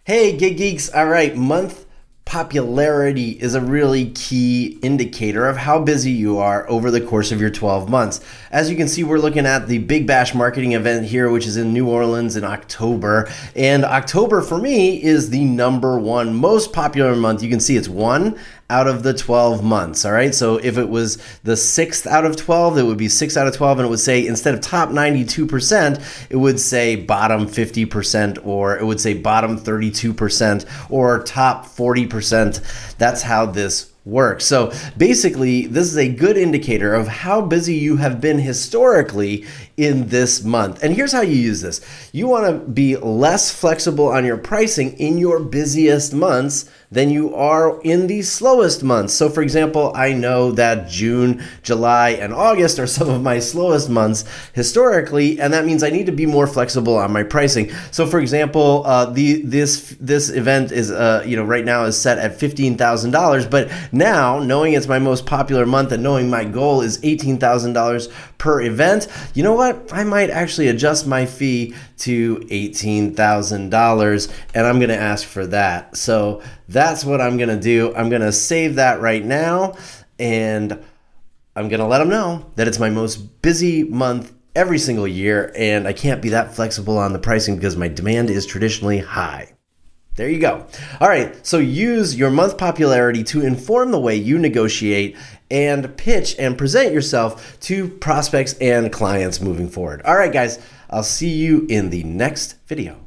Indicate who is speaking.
Speaker 1: Hey, Gig Geeks. All right, month popularity is a really key indicator of how busy you are over the course of your 12 months. As you can see, we're looking at the Big Bash marketing event here, which is in New Orleans in October. And October for me is the #1 most popular month. You can see it's 1 out of the 12 months. All right. So if it was the 6th out of 12, it would be 6 out of 12. And it would say, instead of top 92%, it would say bottom 50%, or it would say bottom 32%, or top 40%. That's how this works. So basically, this is a good indicator of how busy you have been historically in this month. And here's how you use this. You want to be less flexible on your pricing in your busiest months than you are in the slowest months. So for example, I know that June, July, and August are some of my slowest months historically, and that means I need to be more flexible on my pricing. So for example, this event is right now is set at $15,000, but now, knowing it's my most popular month and knowing my goal is $18,000 per event, you know what? I might actually adjust my fee to $18,000, and I'm going to ask for that. So that's what I'm going to do. I'm going to save that right now, and I'm going to let them know that it's my most busy month every single year, and I can't be that flexible on the pricing because my demand is traditionally high. There you go. All right, so use your month popularity to inform the way you negotiate and pitch and present yourself to prospects and clients moving forward. All right, guys, I'll see you in the next video.